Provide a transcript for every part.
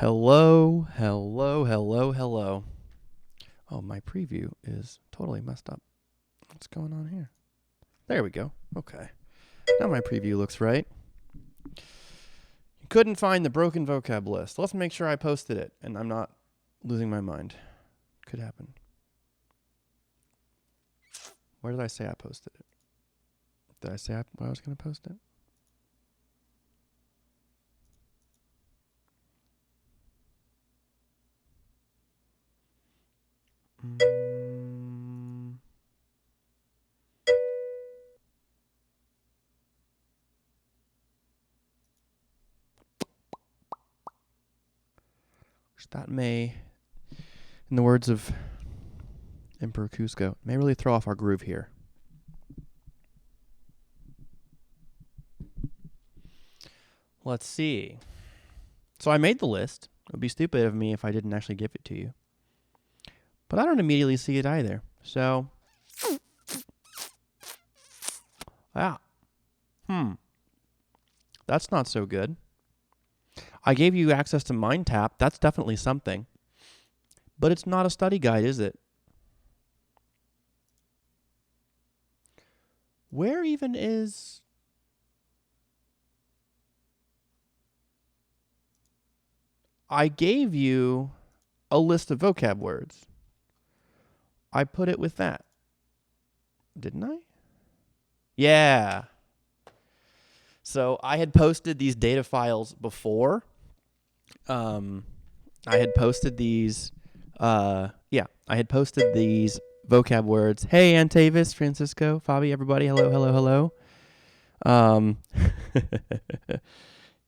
Hello, hello, hello, hello. Oh, my preview is totally messed up. What's going on here? There we go. Okay. Now my preview looks right. You couldn't find the broken vocab list. Let's make sure I posted it and I'm not losing my mind. Could happen. Where did I say I posted it? Did I say I was going to post it? That may, in the words of Emperor Cusco, may really throw off our groove here. Let's see. So I made the list. It would be stupid of me if I didn't actually give it to you. But I don't immediately see it either. So, yeah. That's not so good. I gave you access to MindTap. That's definitely something. But it's not a study guide, is it? Where even is... I gave you a list of vocab words. I put it with that. Didn't I? Yeah. So I had posted these data files before. I had posted these... I had posted these vocab words. Hey, Antavis, Francisco, Fabi, everybody. Hello, hello, hello. Do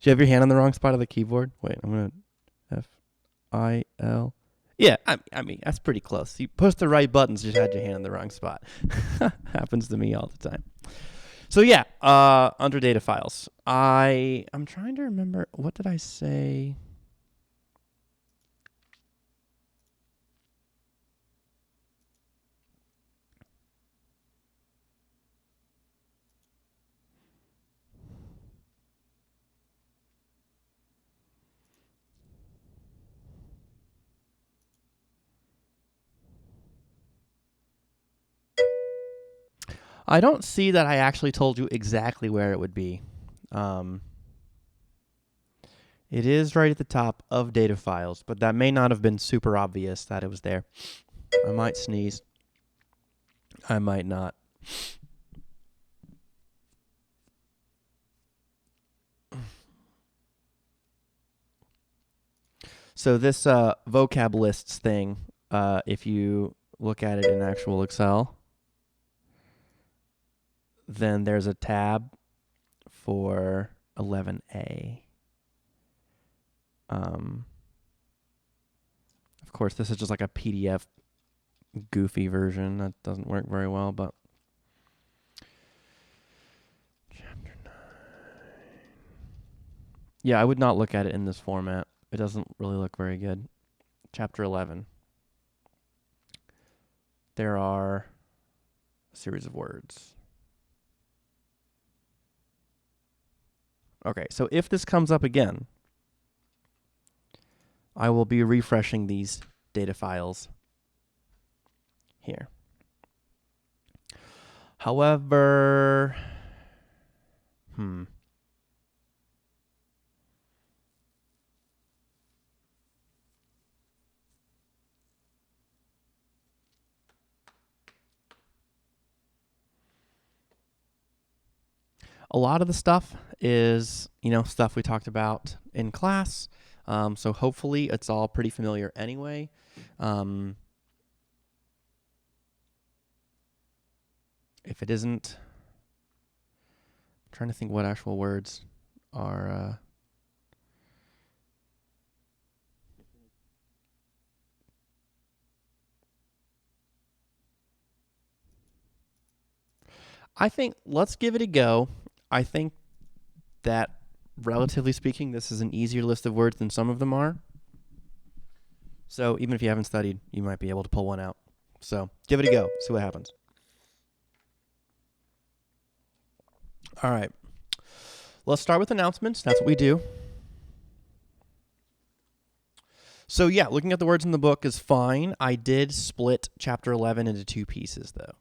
you have your hand on the wrong spot of the keyboard? Wait, I'm going to F-I-L. Yeah, I mean, that's pretty close. You push the right buttons, just had your hand in the wrong spot. Happens to me all the time. So yeah, under data files. I'm trying to remember, what did I say? I don't see that I actually told you exactly where it would be. It is right at the top of data files, but that may not have been super obvious that it was there. I might sneeze. I might not. So this vocab lists thing, if you look at it in actual Excel, then there's a tab for 11A. Of course, this is just like a PDF goofy version. That doesn't work very well, but... Chapter 9. Yeah, I would not look at it in this format. It doesn't really look very good. Chapter 11. There are a series of words. Okay, so if this comes up again, I will be refreshing these data files here. However, a lot of the stuff is, stuff we talked about in class. So hopefully it's all pretty familiar anyway. If it isn't, I'm trying to think what actual words are... I think let's give it a go. I think that, relatively speaking, this is an easier list of words than some of them are. So even if you haven't studied, you might be able to pull one out. So give it a go. See what happens. All right. Let's start with announcements. That's what we do. So yeah, looking at the words in the book is fine. I did split chapter 11 into 2 pieces, though.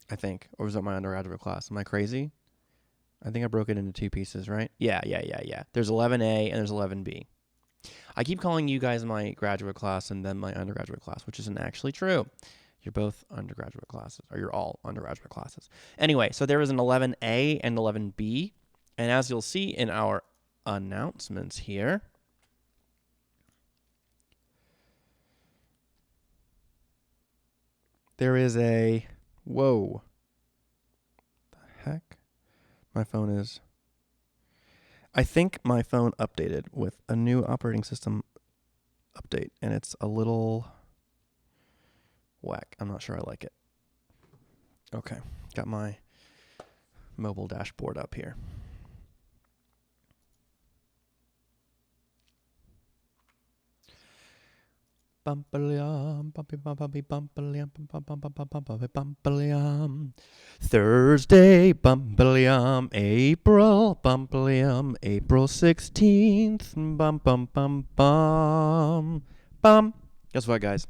I think. Or was that my undergraduate class? Am I crazy? I think I broke it into 2 pieces, right? Yeah. There's 11A and there's 11B. I keep calling you guys my graduate class and then my undergraduate class, which isn't actually true. You're both undergraduate classes, or you're all undergraduate classes. Anyway, so there is an 11A and 11B. And as you'll see in our announcements here, there is a, whoa, the heck? My phone is, I think my phone updated with a new operating system update, and it's a little whack. I'm not sure I like it. Okay, got my mobile dashboard up here. Thursday, April 16th, Guess what, guys?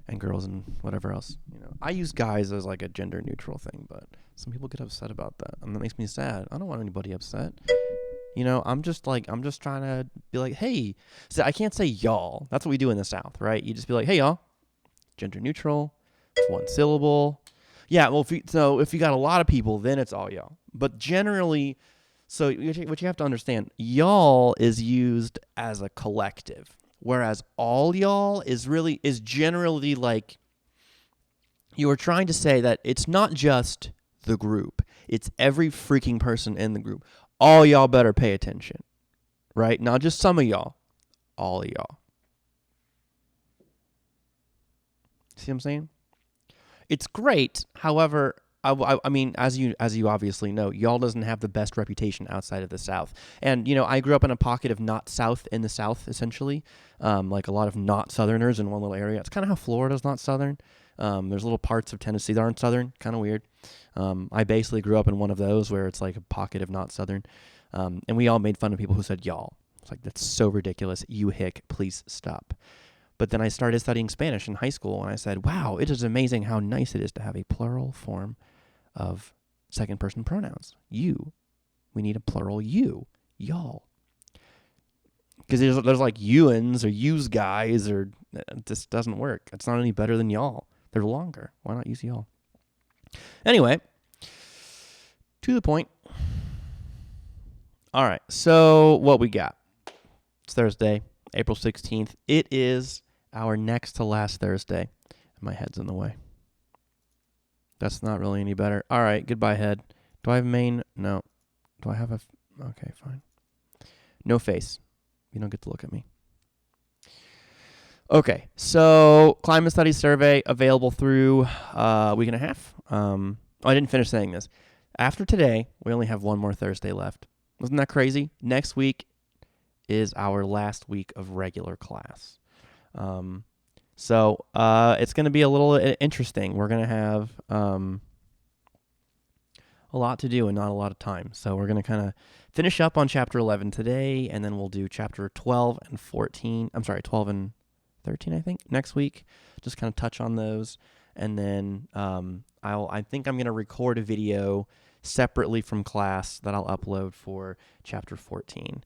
And girls and whatever else. I use guys as like a gender neutral thing, but some people get upset about that, and that makes me sad. I don't want anybody upset. I'm just trying to be like, hey, so I can't say y'all. That's what we do in the South, right? You just be like, hey, y'all, gender neutral. It's 1 syllable. Yeah, well, if you got a lot of people, then it's all y'all. But generally, so what you have to understand, y'all is used as a collective, whereas all y'all is generally like, you are trying to say that it's not just the group. It's every freaking person in the group. All y'all better pay attention, right? Not just some of y'all, all of y'all. See what I'm saying? It's great. However, I mean, as you obviously know, y'all doesn't have the best reputation outside of the South. And, I grew up in a pocket of not South in the South, essentially. Like a lot of not Southerners in one little area. It's kind of how Florida's not Southern. There's little parts of Tennessee that aren't Southern. Kind of weird. I basically grew up in one of those where it's like a pocket of not Southern. And we all made fun of people who said y'all. It's like, that's so ridiculous. You hick, please stop. But then I started studying Spanish in high school, and I said, wow, it is amazing how nice it is to have a plural form of second-person pronouns. You. We need a plural you. Y'all. Because there's like you'ns or yous guys, or it just doesn't work. It's not any better than y'all. They're longer. Why not use y'all? Anyway, to the point. All right, so what we got? It's Thursday, April 16th. It is our next to last Thursday. My head's in the way. That's not really any better. All right, goodbye, head. Do I have main? No. Do I have a... Okay, fine. No face. You don't get to look at me. Okay, so climate studies survey available through a week and a half. I didn't finish saying this. After today, we only have one more Thursday left. Wasn't that crazy? Next week is our last week of regular class. So it's going to be a little interesting. We're going to have a lot to do and not a lot of time. So we're going to kind of finish up on chapter 11 today, and then we'll do chapter 12 and 14. I'm sorry, 12 and 13, I think, next week. Just kind of touch on those. And then I think I'm going to record a video separately from class that I'll upload for chapter 14.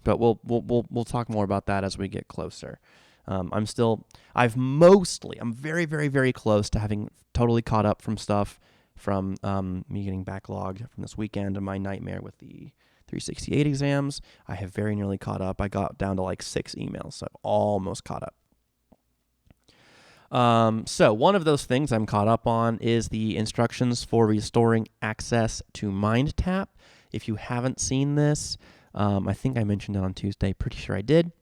But we'll talk more about that as we get closer. I'm very, very, very close to having totally caught up from stuff from me getting backlogged from this weekend and my nightmare with the 368 exams. I have very nearly caught up. I got down to like 6 emails, so I've almost caught up. So one of those things I'm caught up on is the instructions for restoring access to MindTap. If you haven't seen this, I think I mentioned it on Tuesday. Pretty sure I did.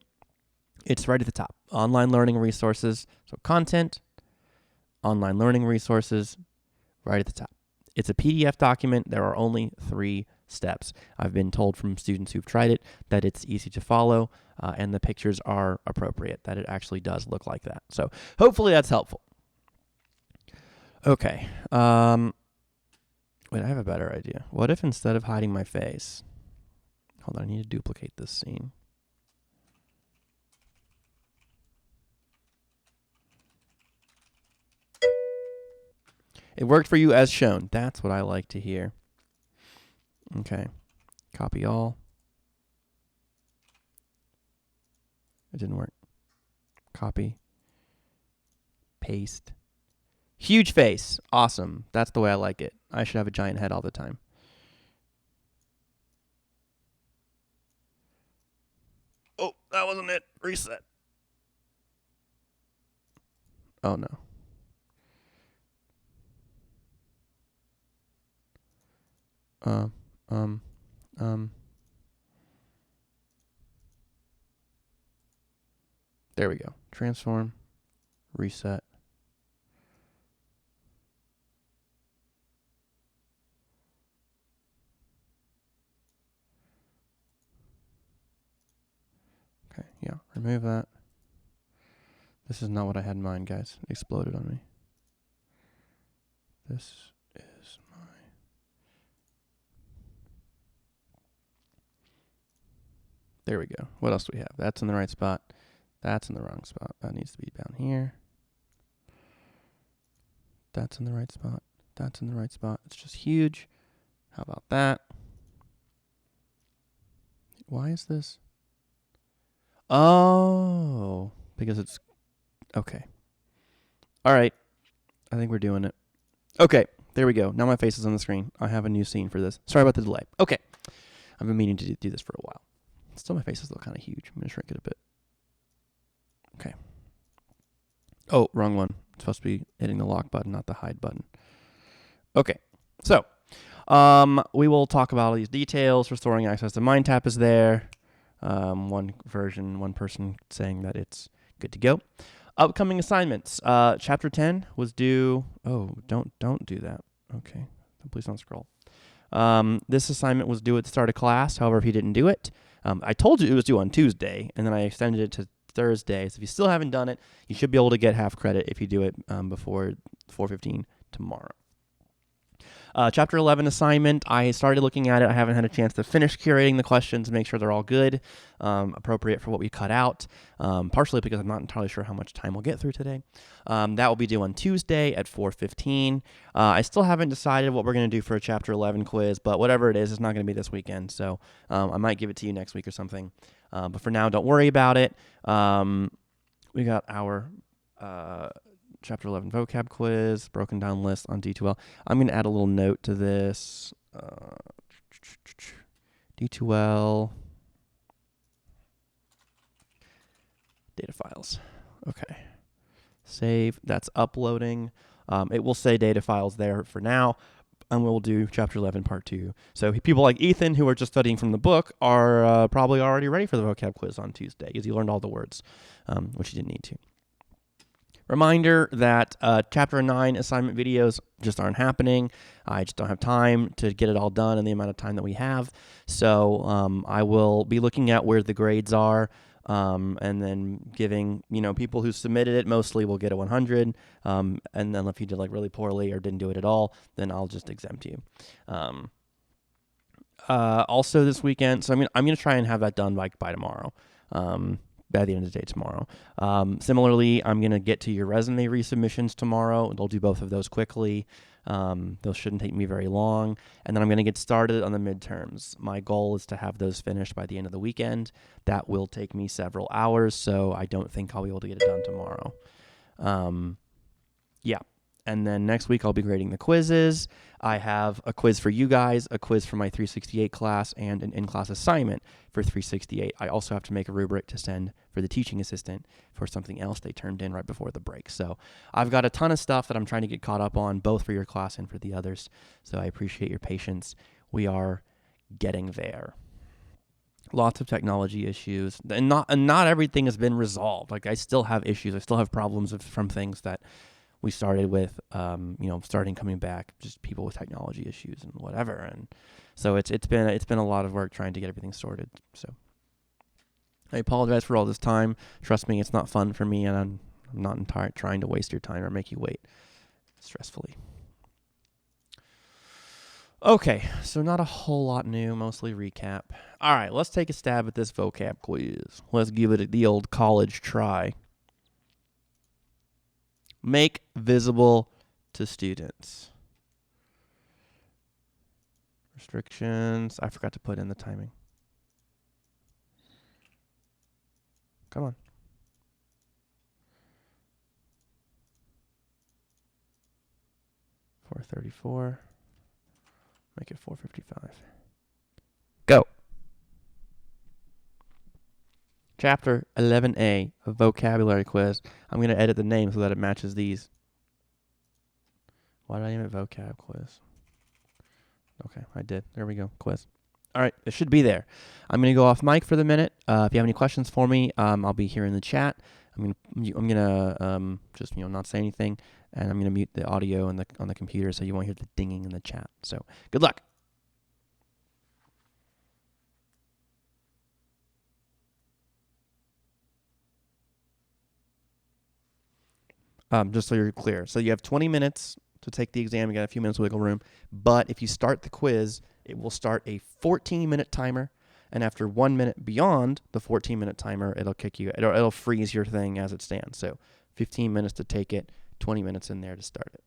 It's right at the top. Online learning resources. So content, online learning resources, right at the top. It's a PDF document. There are only 3 steps. I've been told from students who've tried it that it's easy to follow, and the pictures are appropriate, that it actually does look like that. So hopefully that's helpful. Okay. Wait, I have a better idea. What if instead of hiding my face... Hold on, I need to duplicate this scene. It worked for you as shown. That's what I like to hear. Okay. Copy all. It didn't work. Copy. Paste. Huge face. Awesome. That's the way I like it. I should have a giant head all the time. Oh, that wasn't it. Reset. Oh, no. There we go. Transform. Reset. Okay, yeah, remove that. This is not what I had in mind, guys. It exploded on me. This is my... There we go. What else do we have? That's in the right spot. That's in the wrong spot. That needs to be down here. That's in the right spot. That's in the right spot. It's just huge. How about that? Why is this? Oh, because it's... Okay. All right. I think we're doing it. Okay, there we go. Now my face is on the screen. I have a new scene for this. Sorry about the delay. Okay. I've been meaning to do this for a while. Still, my face is still kind of huge. I'm going to shrink it a bit. Okay. Oh, wrong one. It's supposed to be hitting the lock button, not the hide button. Okay. So, we will talk about all these details. Restoring access to MindTap is there. One person saying that it's good to go. Upcoming assignments. Chapter 10 was due. Oh, don't do that. Okay. Please don't scroll. This assignment was due at the start of class. However, if you didn't do it, I told you it was due on Tuesday, and then I extended it to Thursday. So if you still haven't done it, you should be able to get half credit if you do it before 4:15 tomorrow. Chapter 11 assignment, I started looking at it. I haven't had a chance to finish curating the questions and make sure they're all good, appropriate for what we cut out, partially because I'm not entirely sure how much time we'll get through today. That will be due on Tuesday at 4:15. I still haven't decided what we're going to do for a Chapter 11 quiz, but whatever it is, it's not going to be this weekend, so I might give it to you next week or something. But for now, don't worry about it. We got our... Chapter 11 vocab quiz, broken down list on D2L. I'm going to add a little note to this. D2L. Data files. Okay. Save. That's uploading. It will say data files there for now, and we'll do Chapter 11 Part 2. So people like Ethan, who are just studying from the book, are probably already ready for the vocab quiz on Tuesday, because he learned all the words, which he didn't need to. Reminder that Chapter 9 assignment videos just aren't happening. I just don't have time to get it all done in the amount of time that we have. So I will be looking at where the grades are and then giving, people who submitted it mostly will get a 100. And then if you did really poorly or didn't do it at all, then I'll just exempt you. Also this weekend, so I'm going to try and have that done by tomorrow. By the end of the day tomorrow. Similarly, I'm going to get to your resume resubmissions tomorrow. They'll do both of those quickly. Those shouldn't take me very long. And then I'm going to get started on the midterms. My goal is to have those finished by the end of the weekend. That will take me several hours, so I don't think I'll be able to get it done tomorrow. Yeah. And then next week I'll be grading the quizzes. I have a quiz for you guys, a quiz for my 368 class, and an in-class assignment for 368. I also have to make a rubric to send for the teaching assistant for something else they turned in right before the break. So I've got a ton of stuff that I'm trying to get caught up on, both for your class and for the others. So I appreciate your patience. We are getting there. Lots of technology issues, and not everything has been resolved. I still have issues. I still have problems from things that we started with, starting coming back, just people with technology issues and whatever. And so it's been a lot of work trying to get everything sorted. So I apologize for all this time. Trust me, it's not fun for me, and I'm not trying to waste your time or make you wait stressfully. Okay, so not a whole lot new, mostly recap. All right, let's take a stab at this vocab quiz. Let's give it the old college try. Make visible to students. Restrictions. I forgot to put in the timing. Come on. 4:34. Make it 4:55. Go. Chapter 11A, a vocabulary quiz. I'm going to edit the name so that it matches these. Why did I name it vocab quiz? Okay, I did. There we go. Quiz. All right, it should be there. I'm going to go off mic for the minute. If you have any questions for me, I'll be here in the chat. I'm gonna just not say anything, and I'm gonna mute the audio on the computer so you won't hear the dinging in the chat. So good luck. Just so you're clear. So you have 20 minutes to take the exam. You got a few minutes wiggle room. But if you start the quiz, it will start a 14-minute timer. And after 1 minute beyond the 14-minute timer, it'll kick you. It'll freeze your thing as it stands. So 15 minutes to take it, 20 minutes in there to start it.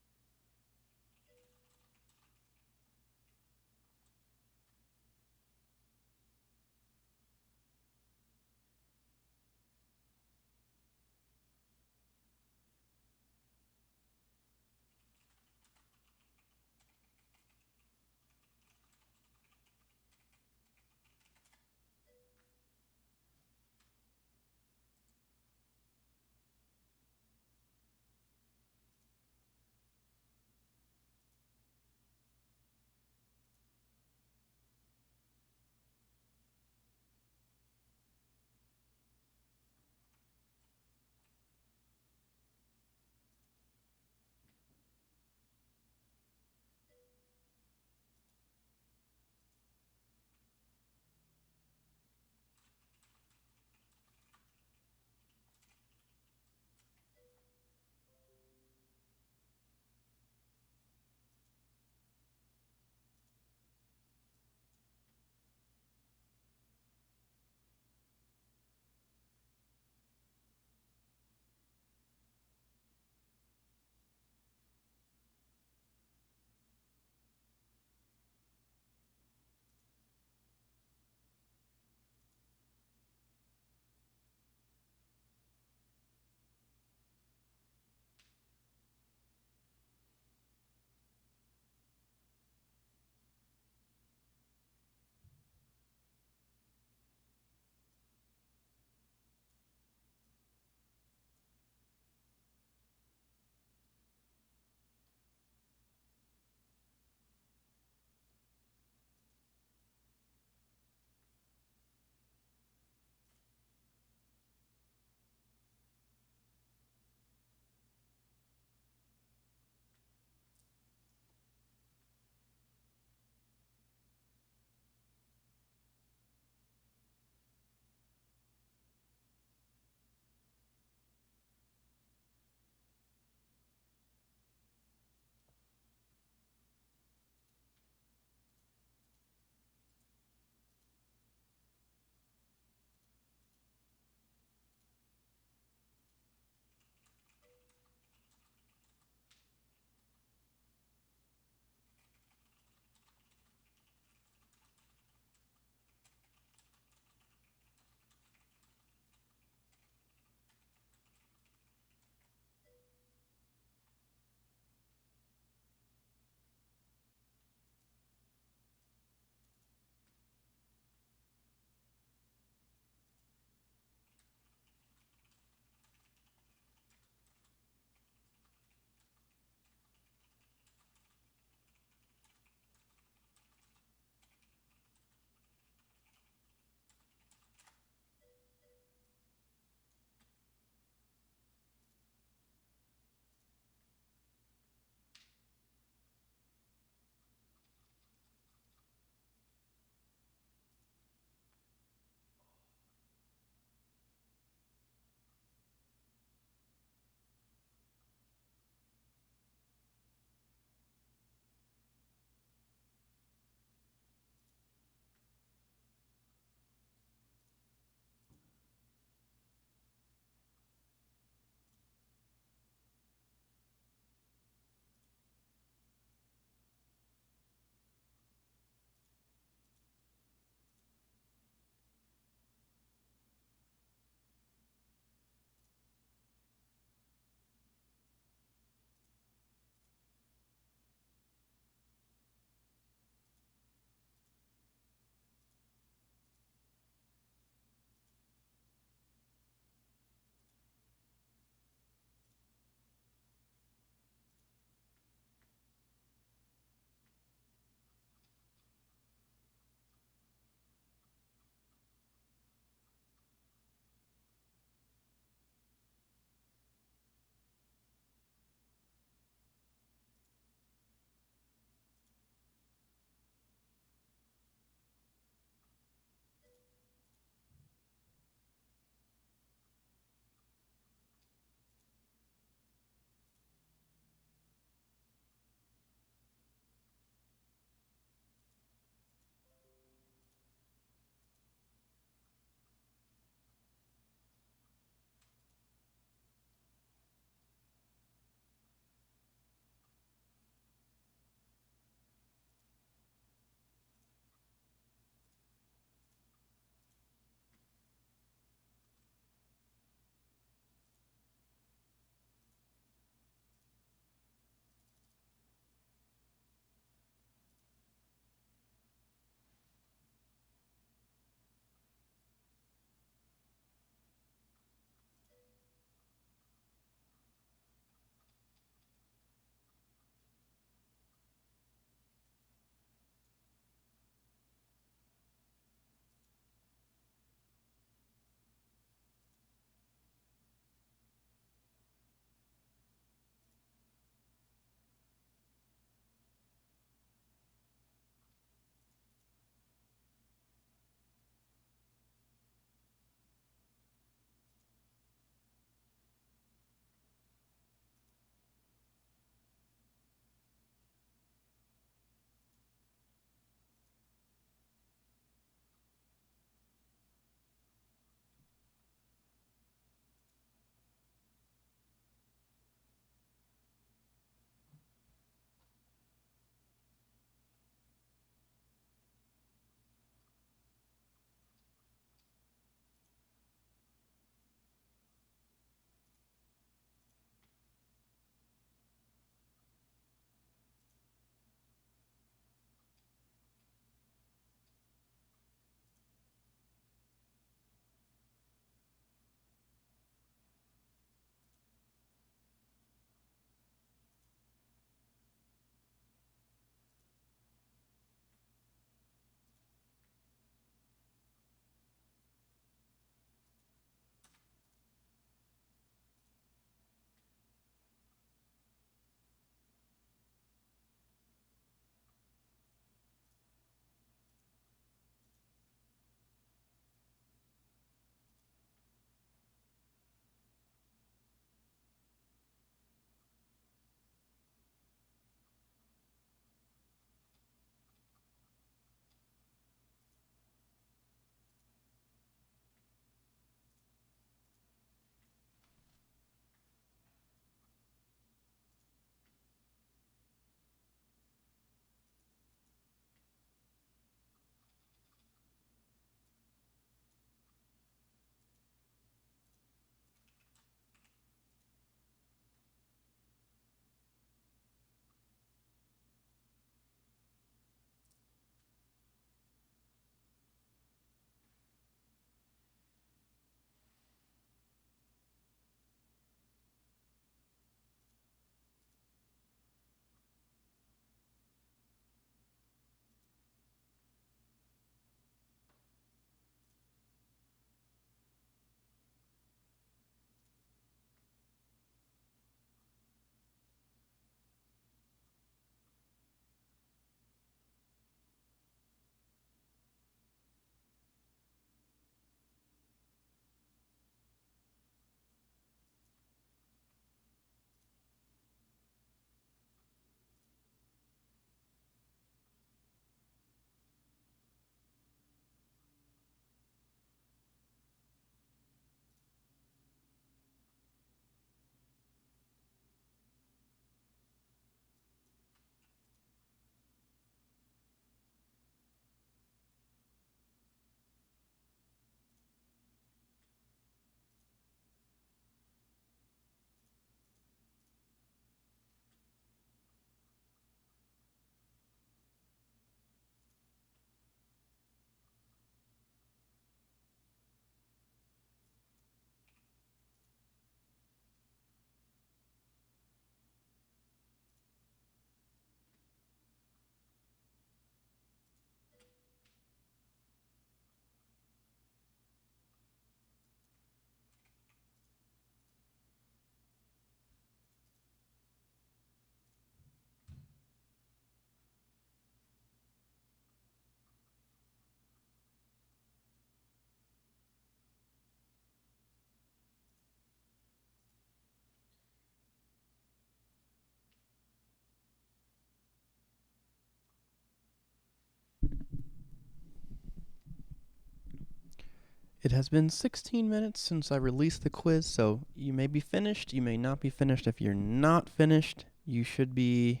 It has been 16 minutes since I released the quiz, so you may be finished, you may not be finished. If you're not finished, you should be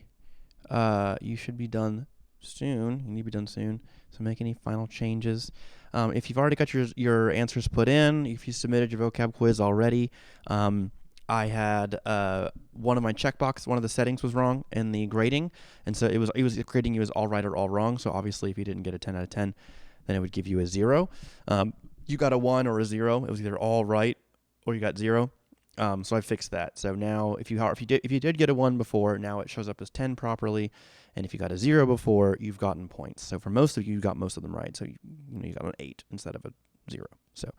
done soon. You need to be done soon. So make any final changes. If you've already got your answers put in, if you submitted your vocab quiz already, I had one of my checkbox, one of the settings was wrong in the grading, and so it was grading you as all right or all wrong. So obviously, if you didn't get a 10 out of 10, then it would give you a 0. You got a 1 or a 0. It was either all right or you got 0. So I fixed that. So now if you did get a 1 before, now it shows up as 10 properly, and if you got a 0 before, you've gotten points. So for most of you got most of them right. So you got an 8 instead of a 0. So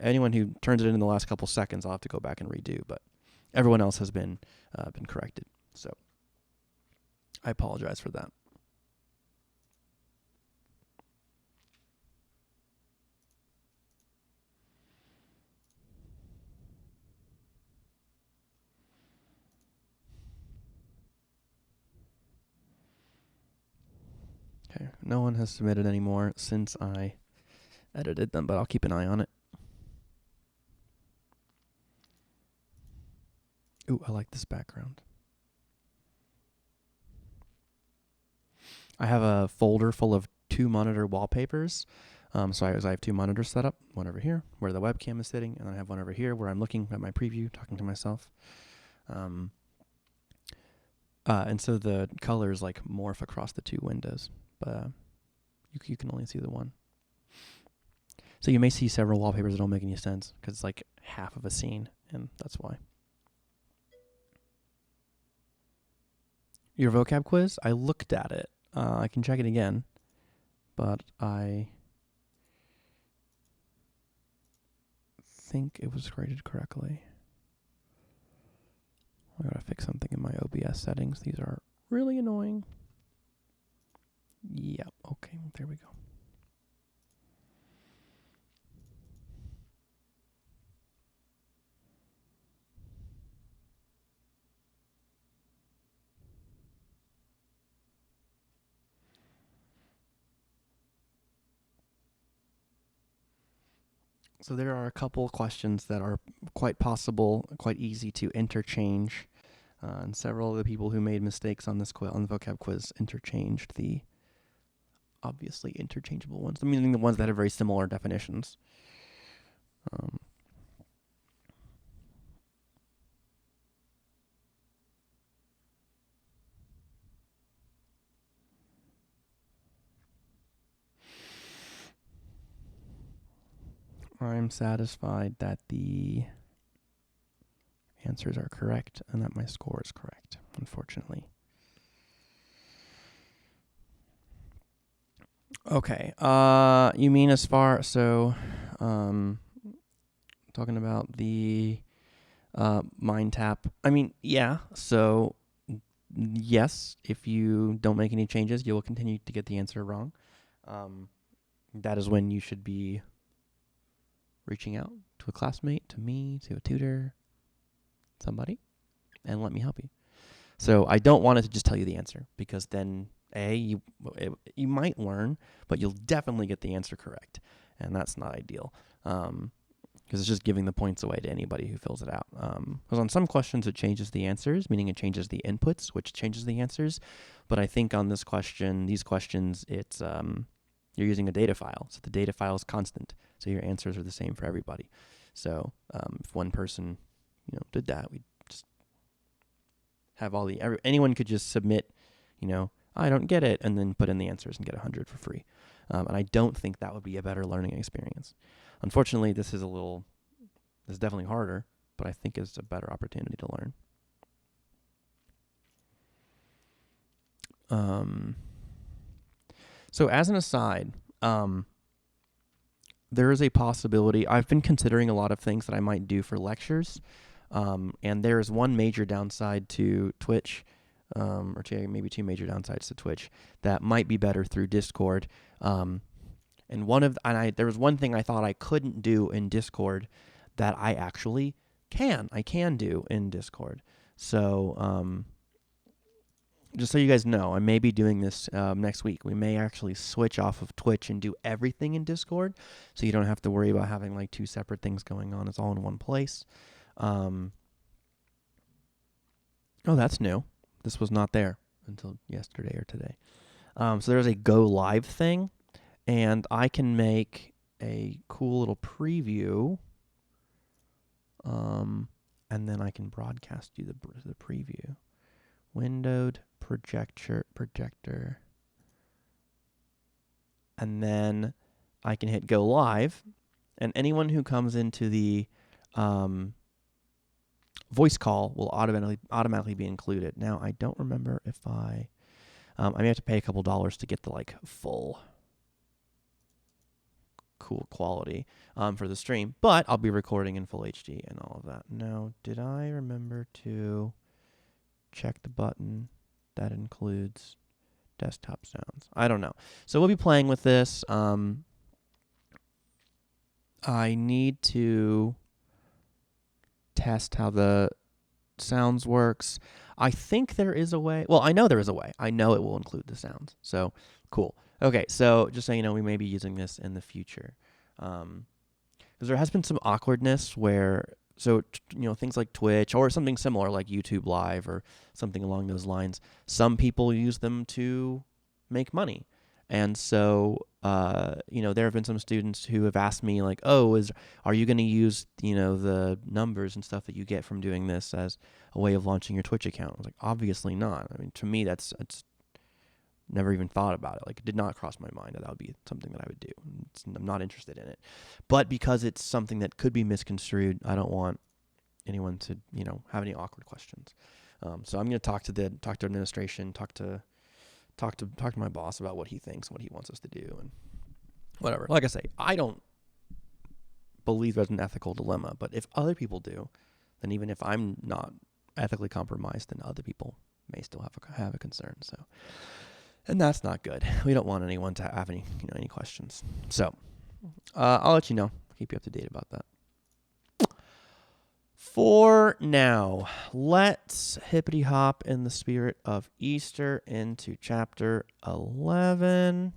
anyone who turns it in the last couple seconds, I'll have to go back and redo. But everyone else has been corrected. So I apologize for that. Okay, no one has submitted any more since I edited them, but I'll keep an eye on it. Ooh, I like this background. I have a folder full of 2 monitor wallpapers. So I have 2 monitors set up, one over here where the webcam is sitting, and then I have one over here where I'm looking at my preview, talking to myself. And so the colors like morph across the 2 windows, but you can only see the one. So you may see several wallpapers that don't make any sense because it's like half of a scene, and that's why. Your vocab quiz, I looked at it. I can check it again, but I think it was graded correctly. I gotta fix something in my OBS settings. These are really annoying. Yeah, okay, there we go. So there are a couple questions that are quite possible, quite easy to interchange. And several of the people who made mistakes on this on the vocab quiz interchanged the obviously interchangeable ones, meaning the ones that have very similar definitions. I'm satisfied that the answers are correct and that my score is correct, unfortunately. Okay. You mean as far talking about the mind tap. I mean, yeah. So yes, if you don't make any changes, you will continue to get the answer wrong. That is when you should be reaching out to a classmate, to me, to a tutor, somebody, and let me help you. So I don't want it to just tell you the answer, because then you might learn, but you'll definitely get the answer correct, and that's not ideal, because it's just giving the points away to anybody who fills it out. Because on some questions it changes the answers, meaning it changes the inputs, which changes the answers. But I think on these questions, it's you're using a data file, so the data file is constant, so your answers are the same for everybody. So if one person, did that, we just have anyone could just submit, I don't get it, and then put in the answers and get 100 for free. And I don't think that would be a better learning experience. Unfortunately, this is definitely harder, but I think it's a better opportunity to learn. So as an aside, there is a possibility. I've been considering a lot of things that I might do for lectures, and there's one major downside to Twitch, or maybe 2 major downsides to Twitch that might be better through Discord. And there was one thing I thought I couldn't do in Discord that I actually can. I can do in Discord. So just so you guys know, I may be doing this next week. We may actually switch off of Twitch and do everything in Discord, so you don't have to worry about having like 2 separate things going on. It's all in one place. Oh, that's new. This was not there until yesterday or today. So there's a go live thing, and I can make a cool little preview, and then I can broadcast you the preview. Windowed projector, and then I can hit go live, and anyone who comes into the voice call will automatically be included. Now, I don't remember if I may have to pay a couple dollars to get the like full cool quality for the stream, but I'll be recording in full HD and all of that. Now, did I remember to check the button that includes desktop sounds? I don't know. So we'll be playing with this. I need to test how the sounds works. I think there is a way. Well, I know there is a way. I know it will include the sounds. So cool. Okay, so just so you know, we may be using this in the future. Because there has been some awkwardness where, things like Twitch or something similar like YouTube Live or something along those lines, some people use them to make money. And so, there have been some students who have asked me like, are you going to use, the numbers and stuff that you get from doing this as a way of launching your Twitch account? I was like, obviously not. I mean, to me, it's never even thought about it. Like, it did not cross my mind that would be something that I would do. I'm not interested in it. But because it's something that could be misconstrued, I don't want anyone to, have any awkward questions. So I'm going to talk to administration, talk to my boss about what he thinks, what he wants us to do, and whatever. Like I say, I don't believe there's an ethical dilemma, but if other people do, then even if I'm not ethically compromised, then other people may still have a concern. So, and that's not good. We don't want anyone to have any questions. So, I'll let you know. I'll keep you up to date about that. For now, let's hippity hop in the spirit of Easter into chapter 11.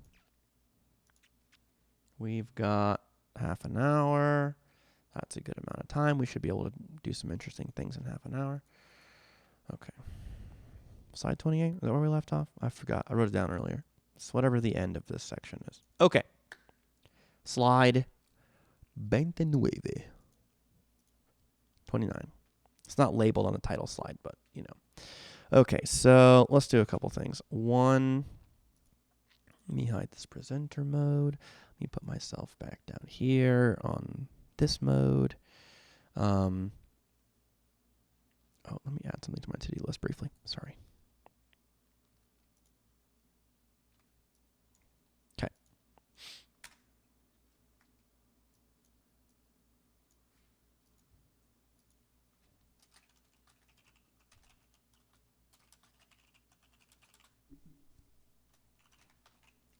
We've got half an hour. That's a good amount of time. We should be able to do some interesting things in half an hour. Okay. Slide 28, is that where we left off? I forgot. I wrote it down earlier. It's whatever the end of this section is. Okay. Slide 29. 29. It's not labeled on the title slide, but, Okay, so let's do a couple things. One, let me hide this presenter mode. Let me put myself back down here on this mode. Let me add something to my to-do list briefly. Sorry. Okay.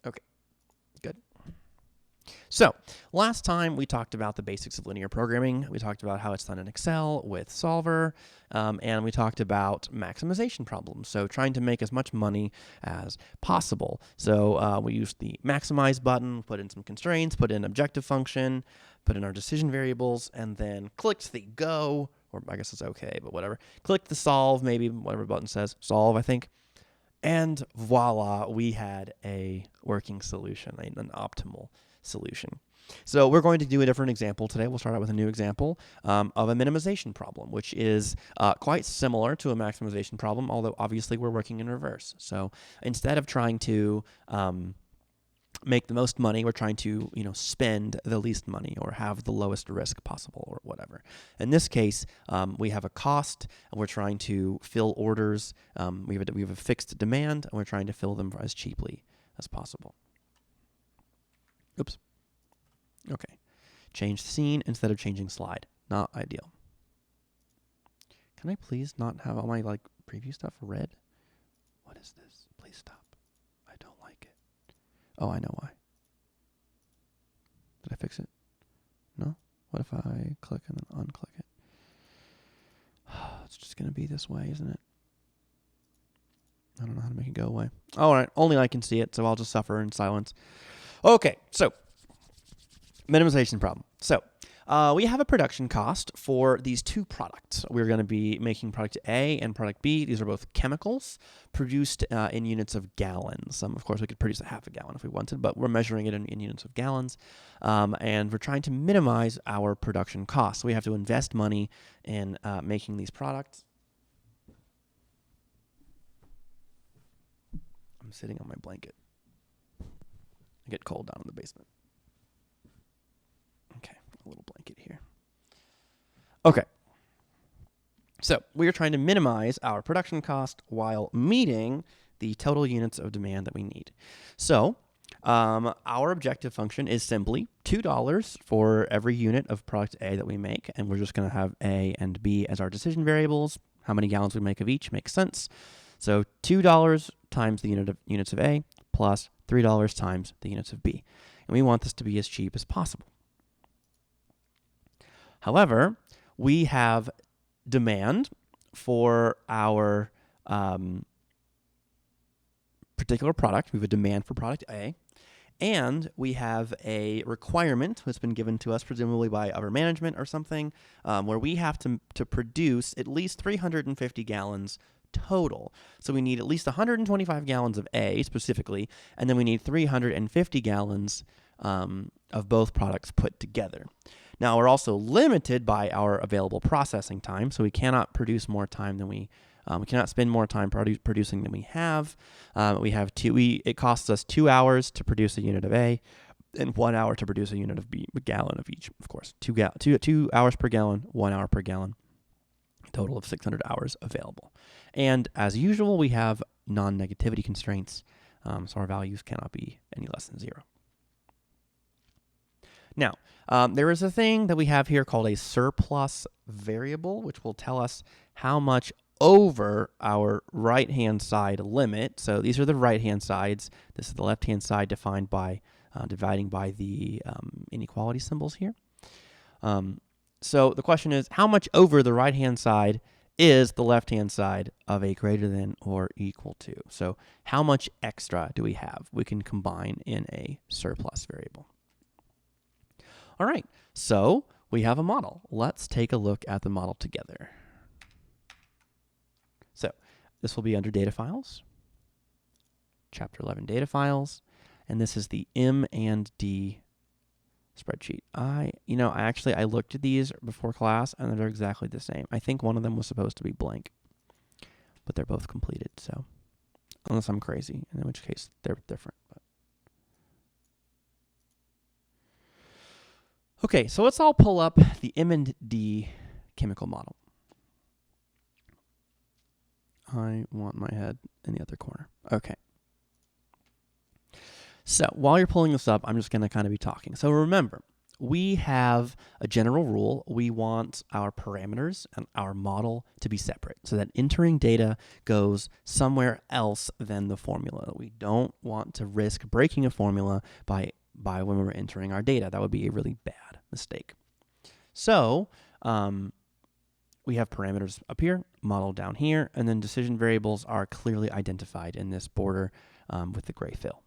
Okay, good. So last time we talked about the basics of linear programming. We talked about how it's done in Excel with Solver, and we talked about maximization problems. So trying to make as much money as possible. So we used the maximize button, put in some constraints, put in objective function, put in our decision variables, and then clicked the go, or I guess it's okay, but whatever. Clicked the solve, maybe whatever button says, solve, I think. And voila, we had a working solution, an optimal solution. So we're going to do a different example today. We'll start out with a new example of a minimization problem, which is quite similar to a maximization problem, although obviously we're working in reverse. So instead of trying to make the most money, we're trying to spend the least money or have the lowest risk possible or whatever. In this case, we have a cost, and we're trying to fill orders. We have a fixed demand, and we're trying to fill them as cheaply as possible. Oops. Okay. Change scene instead of changing slide. Not ideal. Can I please not have all my preview stuff red? What is this? Please stop. I don't like it. Oh, I know why. Did I fix it? No? What if I click and then unclick it? It's just going to be this way, isn't it? I don't know how to make it go away. All right, only I can see it, so I'll just suffer in silence. Okay, so minimization problem. So we have a production cost for these two products. We're going to be making product A and product B. These are both chemicals produced in units of gallons. Of course, we could produce a half a gallon if we wanted, but we're measuring it in units of gallons. And we're trying to minimize our production costs. So we have to invest money in making these products. I'm sitting on my blanket. I get cold down in the basement. Okay, a little blanket here. Okay. So we are trying to minimize our production cost while meeting the total units of demand that we need. So our objective function is simply $2 for every unit of product A that we make, and we're just going to have A and B as our decision variables. How many gallons we make of each makes sense. So $2 times the units of A plus $3 times the units of B. And we want this to be as cheap as possible. However, we have demand for our particular product. We have a demand for product A, and we have a requirement that's been given to us, presumably by upper management or something, where we have to produce at least 350 gallons total. So we need at least 125 gallons of A specifically, and then we need 350 gallons of both products put together. Now, we're also limited by our available processing time, so we cannot produce more time than we cannot spend more time producing than we have. It costs us 2 hours to produce a unit of A, and 1 hour to produce a unit of B, a gallon of each, of course. 2 hours per gallon, 1 hour per gallon. A total of 600 hours available. And as usual, we have non-negativity constraints, so our values cannot be any less than 0. Now, there is a thing that we have here called a surplus variable, which will tell us how much over our right-hand side limit. So these are the right-hand sides. This is the left-hand side defined by dividing by the inequality symbols here. So the question is, how much over the right-hand side is the left-hand side of a greater than or equal to? So how much extra do we have? We can combine in a surplus variable. All right, so we have a model. Let's take a look at the model together. So this will be under data files, chapter 11 data files, and this is the M and D spreadsheet. I looked at these before class and they're exactly the same. I think one of them was supposed to be blank, but they're both completed. So unless I'm crazy, in which case they're different. Okay, so let's all pull up the M and D chemical model. I want my head in the other corner. Okay. So while you're pulling this up, I'm just going to kind of be talking. So remember, we have a general rule. We want our parameters and our model to be separate so that entering data goes somewhere else than the formula. We don't want to risk breaking a formula by when we're entering our data. That would be a really bad mistake. So we have parameters up here, model down here, and then decision variables are clearly identified in this border with the gray fill.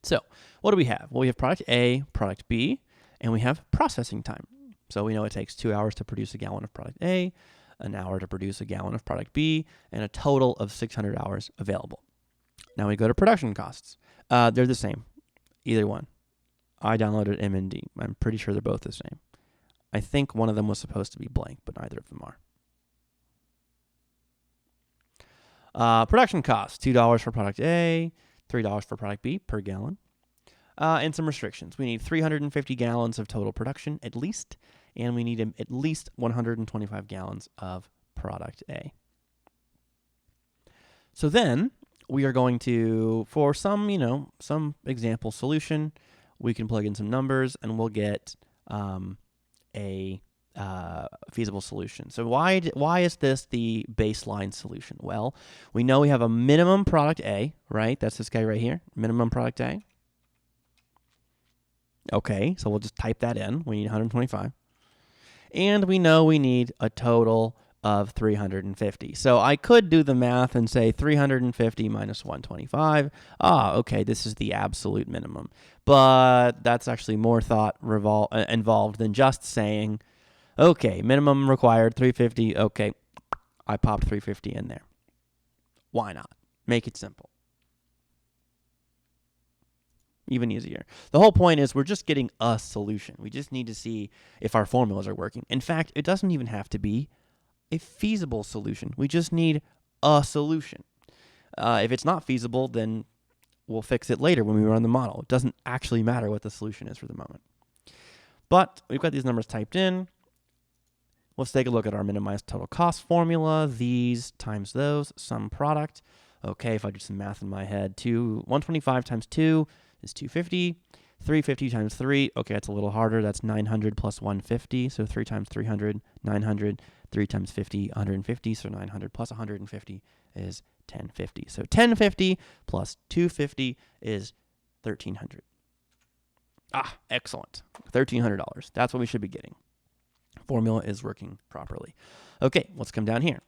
So what do we have? Well, we have product A, product B, and we have processing time. So we know it takes 2 hours to produce a gallon of product A, an hour to produce a gallon of product B, and a total of 600 hours available. Now we go to production costs. They're the same, either one. I downloaded M and D. I'm pretty sure they're both the same. I think one of them was supposed to be blank, but neither of them are. Production costs, $2 for product A, $3 for product B per gallon. And some restrictions. We need 350 gallons of total production at least, and we need at least 125 gallons of product A. So then we are going to, for some example solution, we can plug in some numbers and we'll get a feasible solution. So why is this the baseline solution? Well, we know we have a minimum product A, right? That's this guy right here, minimum product A. Okay, so we'll just type that in. We need 125. And we know we need a total of 350. So I could do the math and say 350 minus 125. Okay, this is the absolute minimum. But that's actually more thought involved than just saying, okay, minimum required 350. Okay, I popped 350 in there. Why not? Make it simple. Even easier. The whole point is we're just getting a solution. We just need to see if our formulas are working. In fact, it doesn't even have to be a feasible solution. We just need a solution. If it's not feasible, then we'll fix it later when we run the model. It doesn't actually matter what the solution is for the moment. But we've got these numbers typed in. Let's take a look at our minimized total cost formula. These times those, sum product. Okay, if I do some math in my head, 125 times 2 is 250. 350 times 3, okay, that's a little harder. That's 900 plus 150, so 3 times 300, 900. 3 times 50, 150, so 900 plus 150 is 1050. So 1050 plus 250 is 1,300. Excellent. $1,300. That's what we should be getting. Formula is working properly. Okay, let's come down here.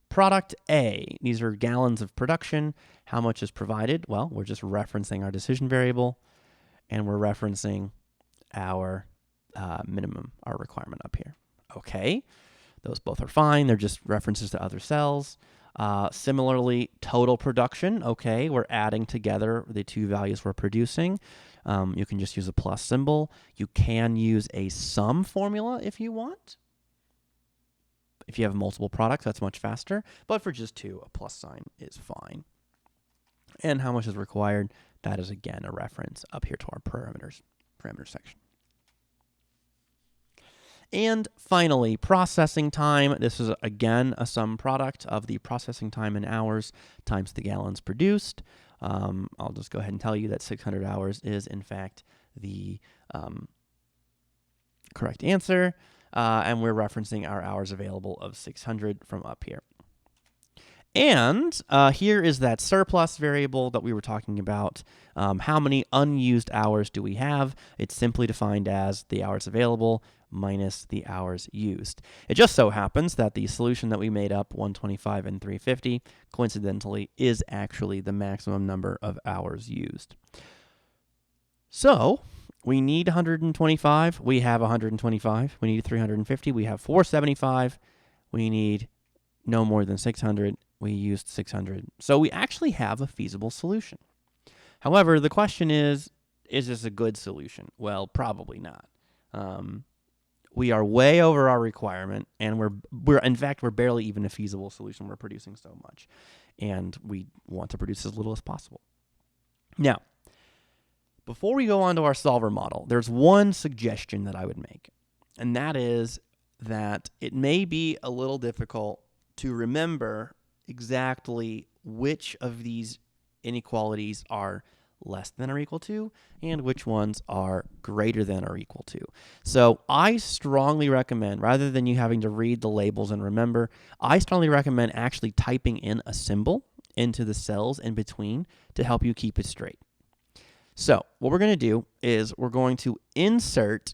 Product A. These are gallons of production. How much is provided? Well, we're just referencing our decision variable, and we're referencing our minimum, our requirement up here. Okay, those both are fine. They're just references to other cells. Similarly, total production. Okay, we're adding together the two values we're producing. You can just use a plus symbol. You can use a sum formula if you want. If you have multiple products, that's much faster. But for just two, a plus sign is fine. And how much is required? That is, again, a reference up here to our parameter section. And finally, processing time. This is, again, a sum product of the processing time in hours times the gallons produced. I'll just go ahead and tell you that 600 hours is, in fact, the correct answer. And we're referencing our hours available of 600 from up here. And here is that surplus variable that we were talking about. How many unused hours do we have? It's simply defined as the hours available minus the hours used. It just so happens that the solution that we made up, 125 and 350, coincidentally is actually the maximum number of hours used. So we need 125. We have 125. We need 350. We have 475. We need no more than 600. We used 600. So we actually have a feasible solution. However, the question is this a good solution? Well, probably not. We are way over our requirement, and we're barely even a feasible solution. We're producing so much, and we want to produce as little as possible. Now, before we go on to our solver model, there's one suggestion that I would make, and that is that it may be a little difficult to remember exactly which of these inequalities are less than or equal to and which ones are greater than or equal to. So I strongly recommend, rather than you having to read the labels and remember, I strongly recommend actually typing in a symbol into the cells in between to help you keep it straight. So what we're going to do is we're going to insert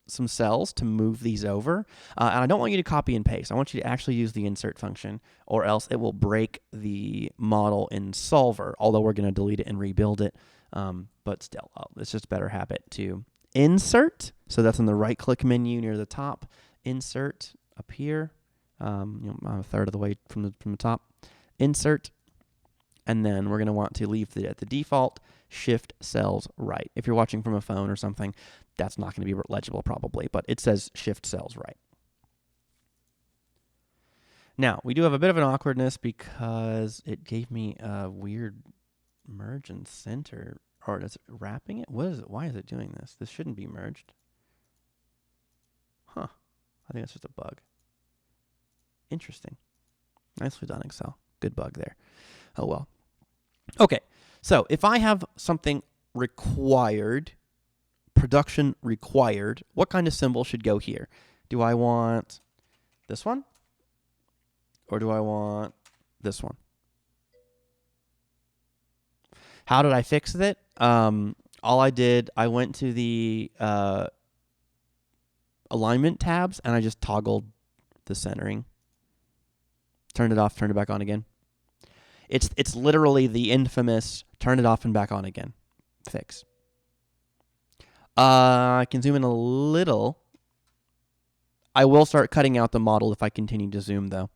some cells to move these over. And I don't want you to copy and paste. I want you to actually use the insert function, or else it will break the model in solver, although we're going to delete it and rebuild it. But still, it's just a better habit to insert. So that's in the right-click menu near the top. Insert up here, a third of the way from the top. Insert. And then we're going to want to leave at the default shift cells right. If you're watching from a phone or something, that's not going to be legible probably, but it says shift cells right. Now, we do have a bit of an awkwardness because it gave me a weird merge and center, or is it wrapping it? What is it? Why is it doing this? This shouldn't be merged. I think that's just a bug. Interesting. Nicely done, Excel. Good bug there. Oh, well. Okay, so if I have something required, production required, what kind of symbol should go here? Do I want this one? Or do I want this one? How did I fix it? All I did, I went to the alignment tabs, and I just toggled the centering Turned it off, turned it back on again. It's literally the infamous turn it off and back on again fix. I can zoom in a little. I will start cutting out the model if I continue to zoom, though.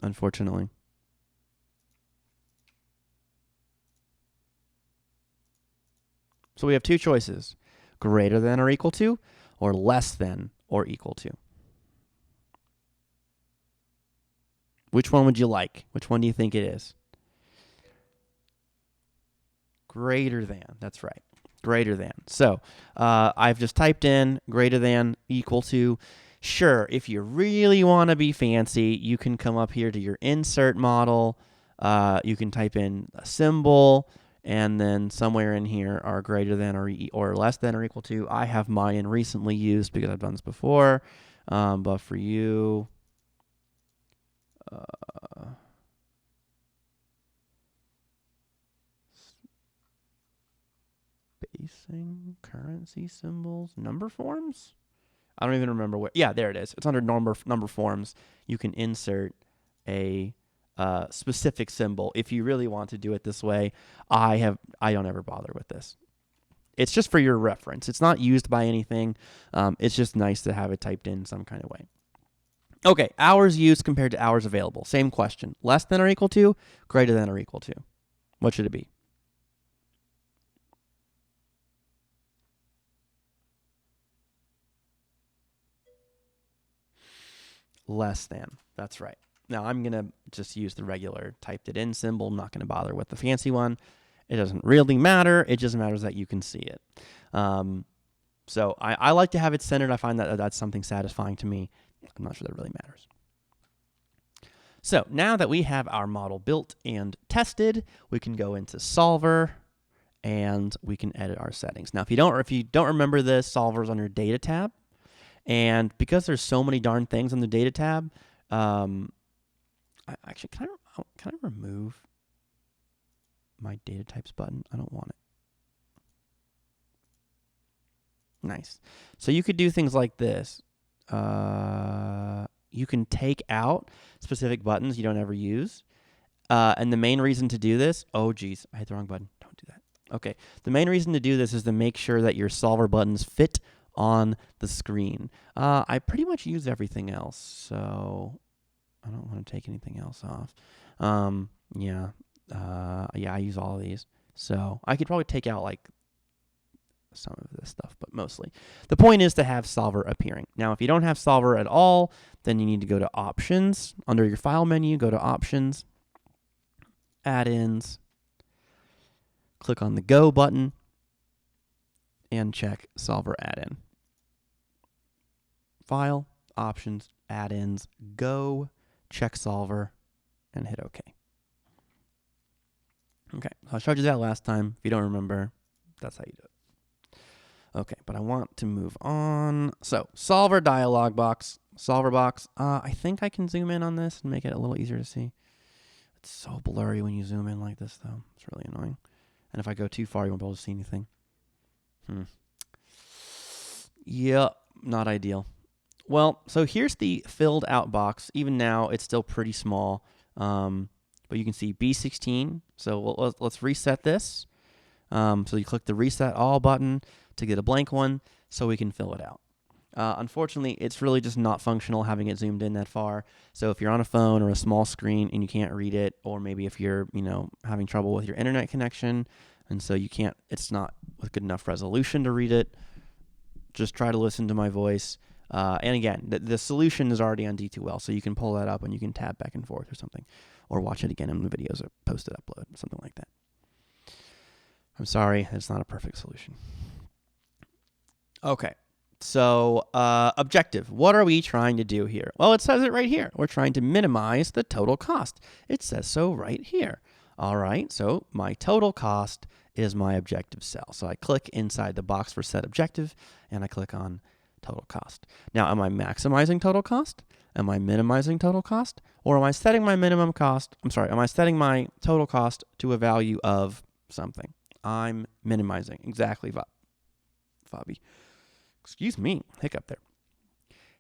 Unfortunately. So we have two choices. Greater than or equal to, or less than or equal to. Which one would you like? Which one do you think it is? Greater than. That's right. Greater than. So I've just typed in greater than, equal to. Sure, if you really want to be fancy, you can come up here to your insert model. You can type in a symbol, and then somewhere in here are greater than or less than or equal to. I have mine in recently used because I've done this before. But for you, spacing, currency symbols, number forms? I don't even remember where. Yeah, there it is. It's under number forms. You can insert a specific symbol if you really want to do it this way. I don't ever bother with this. It's just for your reference. It's not used by anything. It's just nice to have it typed in some kind of way. Okay, hours used compared to hours available. Same question. Less than or equal to, greater than or equal to. What should it be? Less than. That's right. Now I'm going to just use the regular typed it in symbol. I'm not going to bother with the fancy one. It doesn't really matter. It just matters that you can see it. So I like to have it centered. I find that that's something satisfying to me. I'm not sure that really matters. So now that we have our model built and tested, we can go into Solver and we can edit our settings. Now, if you don't remember this, Solver's on your Data tab. And because there's so many darn things on the Data tab, can I remove my data types button? I don't want it. Nice. So you could do things like this. You can take out specific buttons you don't ever use. And the main reason to do this, oh geez, I hit the wrong button. Don't do that. Okay. The main reason to do this is to make sure that your solver buttons fit on the screen. I pretty much use everything else, so I don't want to take anything else off. Yeah, I use all of these. So I could probably take out like some of this stuff, but mostly. The point is to have solver appearing. Now, if you don't have solver at all, then you need to go to options. Under your file menu, go to options, add-ins, click on the go button, and check solver add-in. File, options, add-ins, go, check solver, and hit OK. Okay, so I showed you that last time. If you don't remember, that's how you do it. Okay, but I want to move on. So, solver dialog box, solver box. I think I can zoom in on this and make it a little easier to see. It's so blurry when you zoom in like this, though. It's really annoying. And if I go too far, you won't be able to see anything. Yeah, not ideal. Well, so here's the filled out box. Even now, it's still pretty small. But you can see B16. So let's reset this. So you click the reset all button to get a blank one so we can fill it out. Unfortunately, it's really just not functional having it zoomed in that far. So if you're on a phone or a small screen and you can't read it, or maybe if you're, having trouble with your internet connection, and so it's not with good enough resolution to read it, just try to listen to my voice. And again, the solution is already on D2L, so you can pull that up and you can tab back and forth or something, or watch it again in the videos or post it, upload, something like that. I'm sorry, it's not a perfect solution. Okay, so objective. What are we trying to do here? Well, it says it right here. We're trying to minimize the total cost. It says so right here. All right, so my total cost is my objective cell. So I click inside the box for set objective, and I click on total cost. Now, am I maximizing total cost? Am I minimizing total cost? Or am I setting my minimum cost? Am I setting my total cost to a value of something? I'm minimizing. Exactly, Fabi. Excuse me, hiccup there.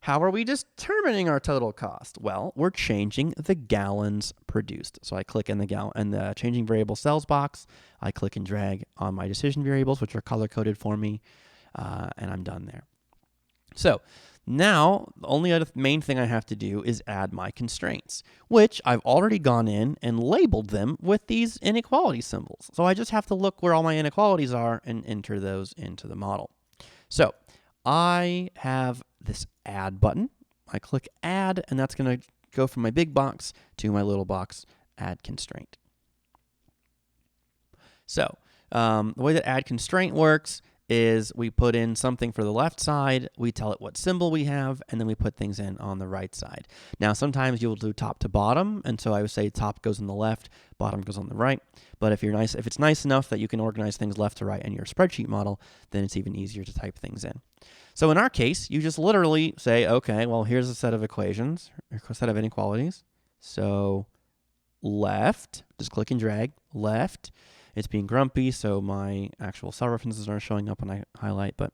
How are we determining our total cost? Well, we're changing the gallons produced. So I click in the changing variable cells box. I click and drag on my decision variables, which are color-coded for me, and I'm done there. So now the only other main thing I have to do is add my constraints, which I've already gone in and labeled them with these inequality symbols. So I just have to look where all my inequalities are and enter those into the model. So I have this add button. I click add, and that's going to go from my big box to my little box, add constraint. So the way that add constraint works is we put in something for the left side, we tell it what symbol we have, and then we put things in on the right side. Now, sometimes you'll do top to bottom, and so I would say top goes on the left, bottom goes on the right. But if it's nice enough that you can organize things left to right in your spreadsheet model, then it's even easier to type things in. So in our case, you just literally say, okay, well, here's a set of equations, a set of inequalities. So left, just click and drag, left. It's being grumpy, so my actual cell references aren't showing up when I highlight, but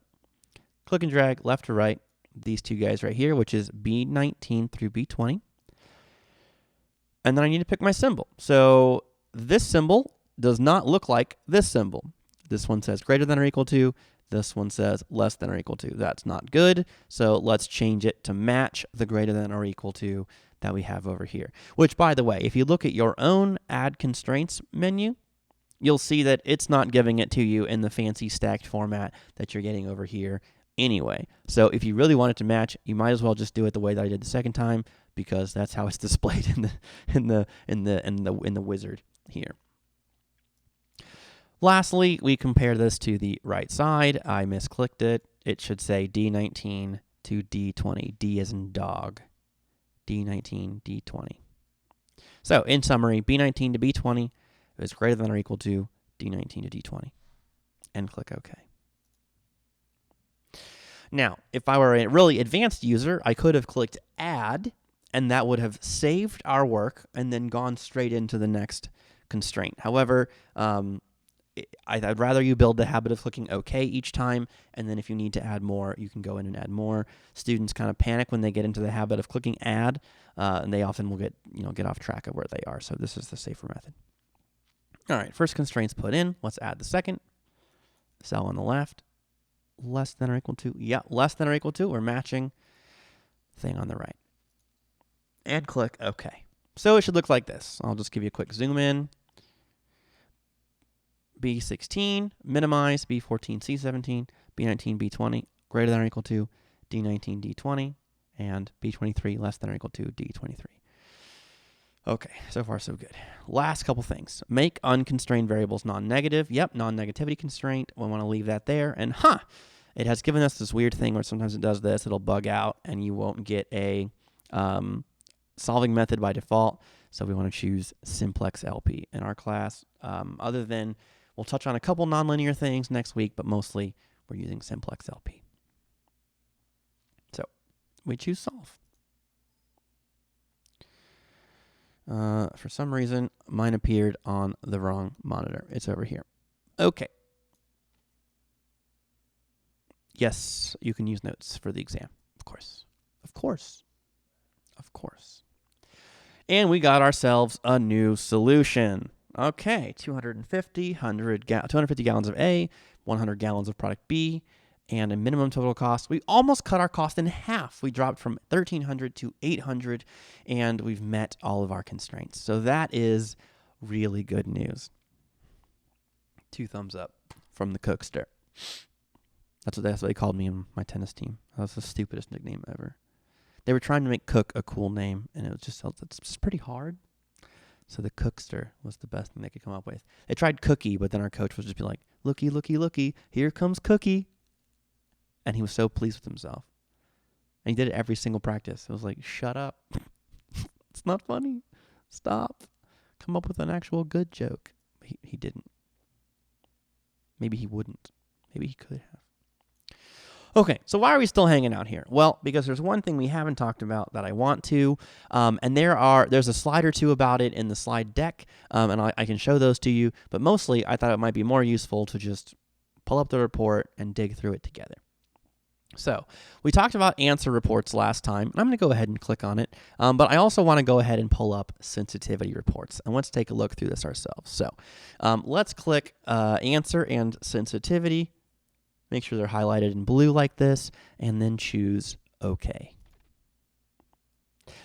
click and drag left to right, these two guys right here, which is B19 through B20. And then I need to pick my symbol. So this symbol does not look like this symbol. This one says greater than or equal to. This one says less than or equal to. That's not good. So let's change it to match the greater than or equal to that we have over here. Which, by the way, if you look at your own add constraints menu, you'll see that it's not giving it to you in the fancy stacked format that you're getting over here anyway. So if you really want it to match, you might as well just do it the way that I did the second time, because that's how it's displayed in the wizard here. Lastly, we compare this to the right side. I misclicked it. It should say D19 to D20. D as in dog. D19, D20. So in summary, B19 to B20 is greater than or equal to D19 to D20. And click OK. Now, if I were a really advanced user, I could have clicked add, and that would have saved our work and then gone straight into the next constraint. However, I'd rather you build the habit of clicking OK each time, and then if you need to add more, you can go in and add more. Students kind of panic when they get into the habit of clicking add, and they often will get off track of where they are. So this is the safer method. All right, first constraint's put in. Let's add the second. Cell on the left, less than or equal to. Yeah, less than or equal to. We're matching thing on the right. And click OK. So it should look like this. I'll just give you a quick zoom in. B16, minimize, B14, C17, B19, B20, greater than or equal to D19, D20, and B23, less than or equal to D23. Okay, so far so good. Last couple things. Make unconstrained variables non-negative. Yep, non-negativity constraint. We want to leave that there. And it has given us this weird thing where sometimes it does this. It'll bug out, and you won't get a solving method by default. So we want to choose simplex LP in our class. Other than, we'll touch on a couple nonlinear things next week, but mostly we're using simplex LP. So we choose solve. For some reason, mine appeared on the wrong monitor. It's over here. Okay. Yes, you can use notes for the exam. Of course. Of course. Of course. And we got ourselves a new solution. Okay, 250 gallons of A, 100 gallons of product B, and a minimum total cost. We almost cut our cost in half. We dropped from $1,300 to $800, and we've met all of our constraints. So that is really good news. 2 thumbs up from the Cookster. That's what they called me in my tennis team. That was the stupidest nickname ever. They were trying to make Cook a cool name, and it's just pretty hard. So the Cookster was the best thing they could come up with. They tried Cookie, but then our coach would just be like, looky, looky, looky, here comes Cookie. And he was so pleased with himself. And he did it every single practice. It was like, shut up. It's not funny. Stop. Come up with an actual good joke. He didn't. Maybe he wouldn't. Maybe he could have. Okay, so why are we still hanging out here? Well, because there's one thing we haven't talked about that I want to, and there's a slide or two about it in the slide deck, and I can show those to you, but mostly I thought it might be more useful to just pull up the report and dig through it together. So we talked about answer reports last time, and I'm going to go ahead and click on it. But I also want to go ahead and pull up sensitivity reports, and let's take a look through this ourselves. So let's click answer and sensitivity. Make sure they're highlighted in blue like this, and then choose OK.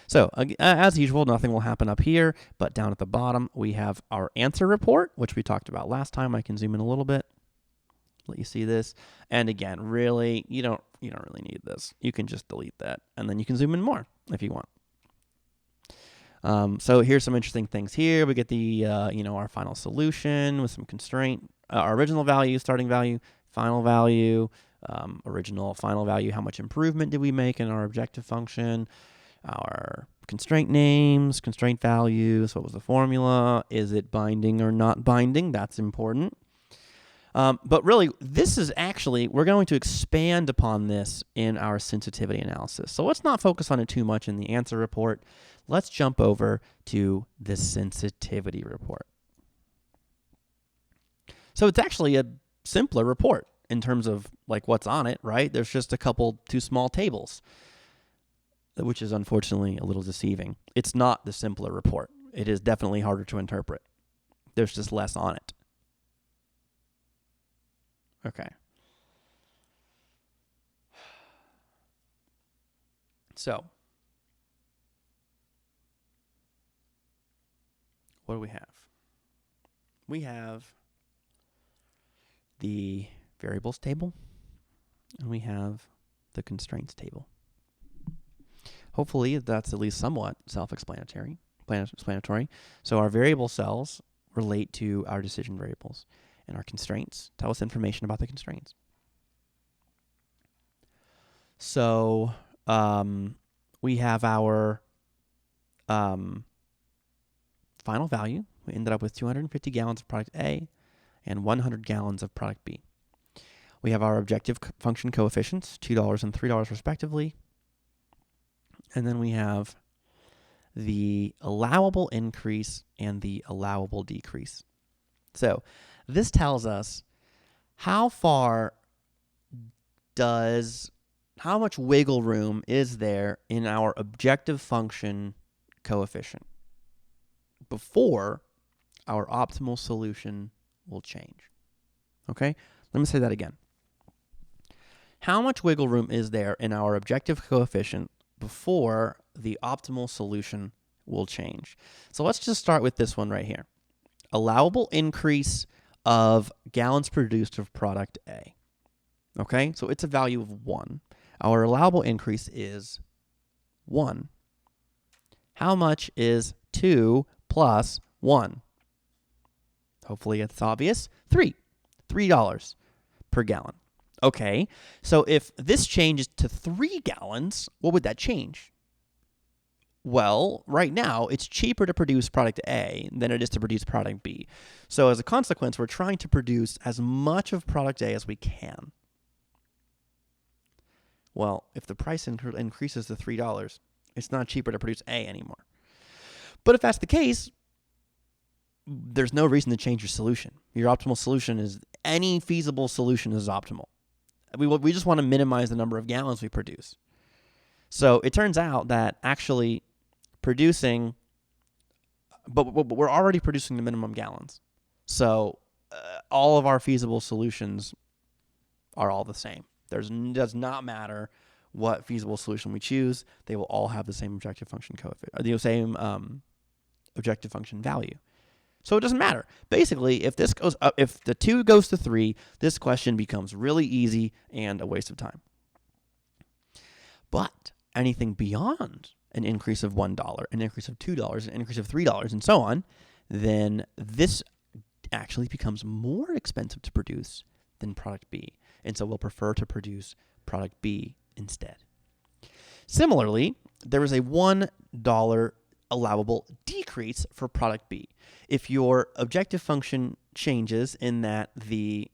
So as usual, nothing will happen up here, but down at the bottom, we have our answer report, which we talked about last time. I can zoom in a little bit. Let you see this. And again, really, you don't really need this. You can just delete that, and then you can zoom in more if you want. So here's some interesting things here. We get the our final solution with some constraint, our original value, starting value, final value, original, final value. How much improvement did we make in our objective function? Our constraint names, constraint values. What was the formula? Is it binding or not binding? That's important. But really, this is actually, we're going to expand upon this in our sensitivity analysis. So let's not focus on it too much in the answer report. Let's jump over to the sensitivity report. So it's actually a simpler report in terms of like what's on it, right? There's just two small tables, which is unfortunately a little deceiving. It's not the simpler report. It is definitely harder to interpret. There's just less on it. Okay. So, what do we have? We have the variables table, and we have the constraints table. Hopefully, that's at least somewhat self-explanatory. So our variable cells relate to our decision variables, and our constraints tell us information about the constraints. So we have our final value. We ended up with 250 gallons of product A and 100 gallons of product B. We have our objective function coefficients, $2 and $3 respectively. And then we have the allowable increase and the allowable decrease. So this tells us how much wiggle room is there in our objective function coefficient before our optimal solution will change. Okay? Let me say that again. How much wiggle room is there in our objective coefficient before the optimal solution will change? So let's just start with this one right here. Allowable increase of gallons produced of product A. Okay, so it's a value of 1. Our allowable increase is 1. How much is 2 plus 1? Hopefully it's obvious. $3 per gallon. Okay, so if this changes to 3 gallons, what would that change? Well, right now, it's cheaper to produce product A than it is to produce product B. So as a consequence, we're trying to produce as much of product A as we can. Well, if the price increases to $3, it's not cheaper to produce A anymore. But if that's the case, there's no reason to change your solution. Your optimal solution is, any feasible solution is optimal. We just want to minimize the number of gallons we produce. So it turns out that actually producing, but we're already producing the minimum gallons. So all of our feasible solutions are all the same. Does not matter what feasible solution we choose. They will all have the same objective function coefficient, the same objective function value. So it doesn't matter. Basically, if this goes up, if the 2 goes to 3, this question becomes really easy and a waste of time. But anything beyond an increase of $1, an increase of $2, an increase of $3, and so on, then this actually becomes more expensive to produce than product B. And so we'll prefer to produce product B instead. Similarly, there is a $1 allowable decrease for product B. If your objective function changes in that the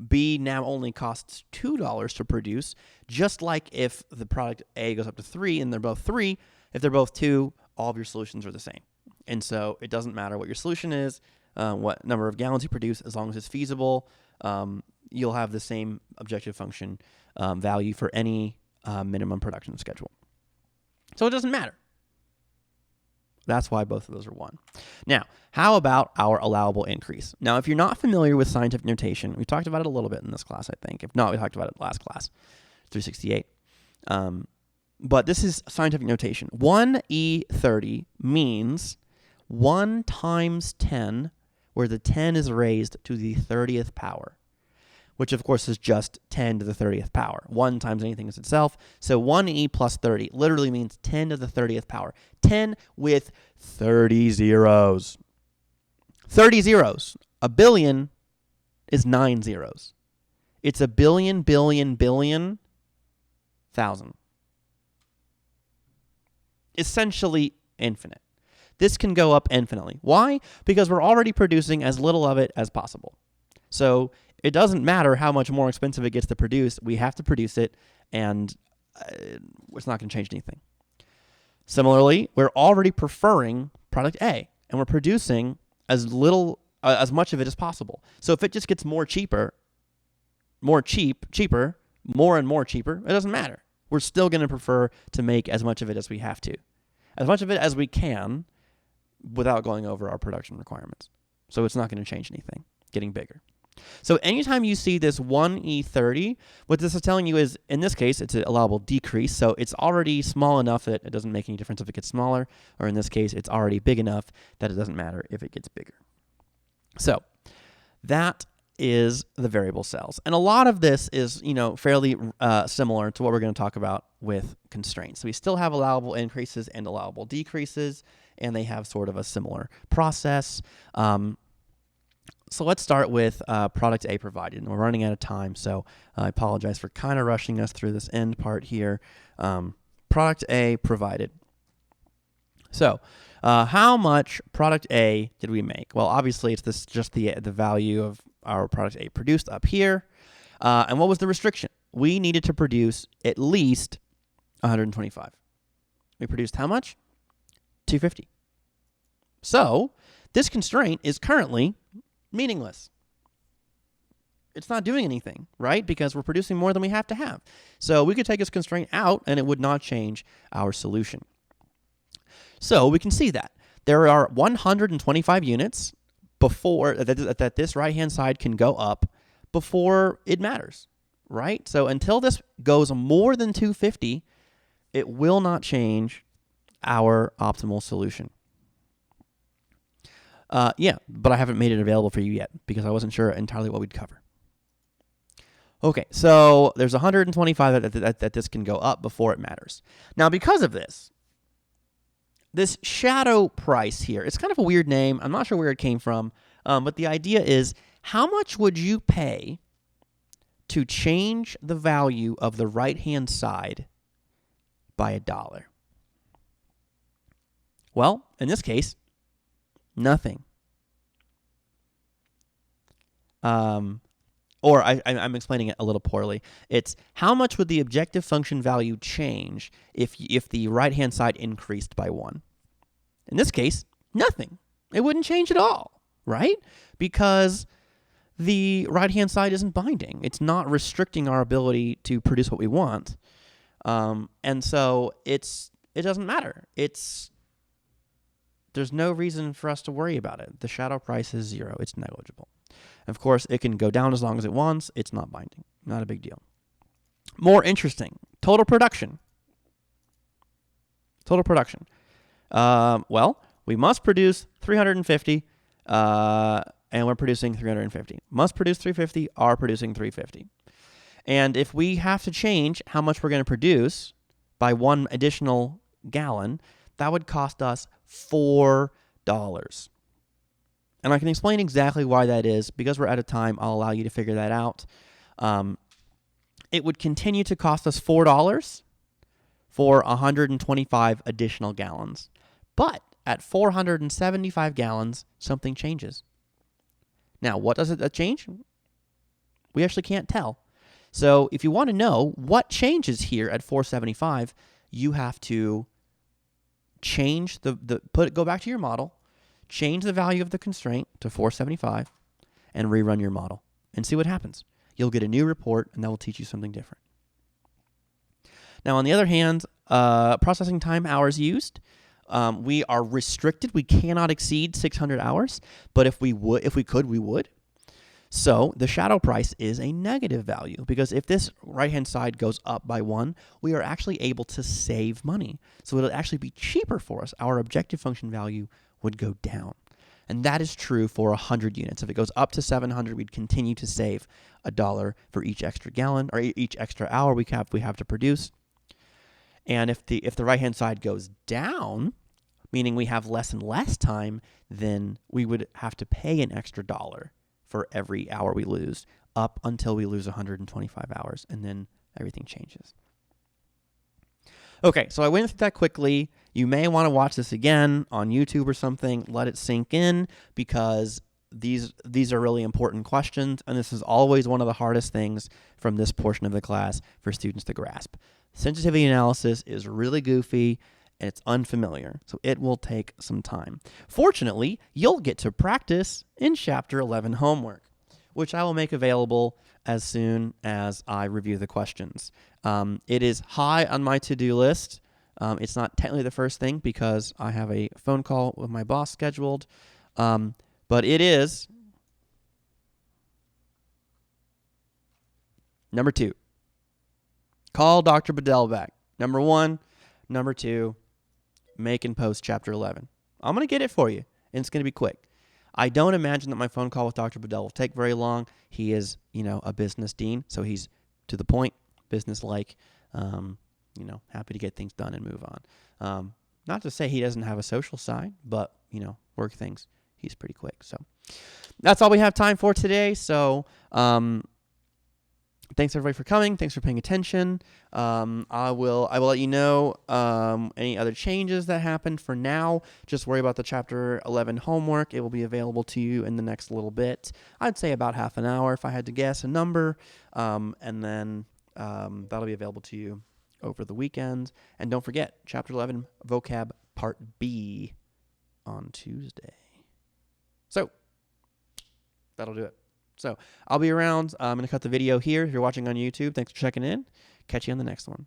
B now only costs $2 to produce, just like if the product A goes up to 3 and they're both 3, if they're both 2, all of your solutions are the same. And so it doesn't matter what your solution is, what number of gallons you produce, as long as it's feasible, you'll have the same objective function value for any minimum production schedule. So it doesn't matter. That's why both of those are 1. Now, how about our allowable increase? Now, if you're not familiar with scientific notation, we talked about it a little bit in this class, I think. If not, we talked about it last class, 368. But this is scientific notation. 1e30 means 1 times 10, where the 10 is raised to the 30th power, which of course is just 10 to the 30th power. 1 times anything is itself. So 1e plus 30 literally means 10 to the 30th power. 10 with 30 zeros. 30 zeros. A billion is 9 zeros. It's a billion, billion, billion, thousand. Essentially infinite. This can go up infinitely. Why? Because we're already producing as little of it as possible. So it doesn't matter how much more expensive it gets to produce. We have to produce it, and it's not going to change anything. Similarly, we're already preferring product A, and we're producing as much of it as possible. So if it just gets cheaper, more and more cheaper, it doesn't matter. We're still going to prefer to make as much of it as we have to, as much of it as we can, without going over our production requirements. So it's not going to change anything, getting bigger. So anytime you see this 1e30, what this is telling you is, in this case, it's an allowable decrease. So it's already small enough that it doesn't make any difference if it gets smaller, or in this case, it's already big enough that it doesn't matter if it gets bigger. So that is the variable cells. And a lot of this is, fairly similar to what we're going to talk about with constraints. So we still have allowable increases and allowable decreases, and they have sort of a similar process. So let's start with product A provided. And we're running out of time, so I apologize for kind of rushing us through this end part here. Product A provided. So how much product A did we make? Well, obviously, it's just the value of our product A produced up here. And what was the restriction? We needed to produce at least 125. We produced how much? 250. So this constraint is currently meaningless. It's not doing anything, right? Because we're producing more than we have to have. So we could take this constraint out and it would not change our solution. So we can see that there are 125 units before that this right-hand side can go up before it matters, right? So until this goes more than 250, it will not change our optimal solution. But I haven't made it available for you yet because I wasn't sure entirely what we'd cover. Okay, so there's 125 that this can go up before it matters. Now, because of this shadow price here, it's kind of a weird name. I'm not sure where it came from, but the idea is, how much would you pay to change the value of the right-hand side by $1? Well, in this case, nothing. Or I'm explaining it a little poorly. It's how much would the objective function value change if the right-hand side increased by 1? In this case, nothing. It wouldn't change at all, right? Because the right-hand side isn't binding. It's not restricting our ability to produce what we want. And so it doesn't matter. There's no reason for us to worry about it. The shadow price is 0. It's negligible. Of course, it can go down as long as it wants. It's not binding. Not a big deal. More interesting, total production. Total production. Well, we must produce 350, and we're producing 350. Must produce 350, are producing 350. And if we have to change how much we're going to produce by 1 additional gallon, that would cost us $4. And I can explain exactly why that is. Because we're out of time, I'll allow you to figure that out. It would continue to cost us $4 for 125 additional gallons. But at 475 gallons, something changes. Now, what does it change? We actually can't tell. So if you want to know what changes here at 475, you have to change go back to your model, change the value of the constraint to 475, and rerun your model and see what happens. you'll get a new report, and that will teach you something different. Now, on the other hand, processing time hours used, we are restricted. We cannot exceed 600 hours, but if we could, we would. So the shadow price is a negative value because if this right-hand side goes up by 1, we are actually able to save money. So it'll actually be cheaper for us. Our objective function value would go down. And that is true for 100 units. If it goes up to 700, we'd continue to save $1 for each extra gallon or each extra hour we have to produce. And if the right-hand side goes down, meaning we have less and less time, then we would have to pay an extra $1 for every hour we lose up until we lose 125 hours, and then everything changes. Okay, so I went through that quickly. You may want to watch this again on YouTube or something. Let it sink in because these are really important questions, and this is always one of the hardest things from this portion of the class for students to grasp. Sensitivity analysis is really goofy, and it's unfamiliar, so it will take some time. Fortunately, you'll get to practice in Chapter 11 homework, which I will make available as soon as I review the questions. It is high on my to-do list. It's not technically the first thing because I have a phone call with my boss scheduled, but it is number 2. Call Dr. Bedell back. Number 1. Number 2. Make and post Chapter 11. I'm going to get it for you, and it's going to be quick. I don't imagine that my phone call with Dr. Bedell will take very long. He is, a business dean, so he's to the point, business-like, happy to get things done and move on. Not to say he doesn't have a social side, but, work things, he's pretty quick. So that's all we have time for today. So thanks everybody for coming. Thanks for paying attention. I will let you know any other changes that happen. For now, just worry about the Chapter 11 homework. It will be available to you in the next little bit. I'd say about half an hour if I had to guess a number. And then that'll be available to you over the weekend. And don't forget, Chapter 11 vocab Part B on Tuesday. So that'll do it. So I'll be around. I'm going to cut the video here. If you're watching on YouTube, thanks for checking in. Catch you on the next one.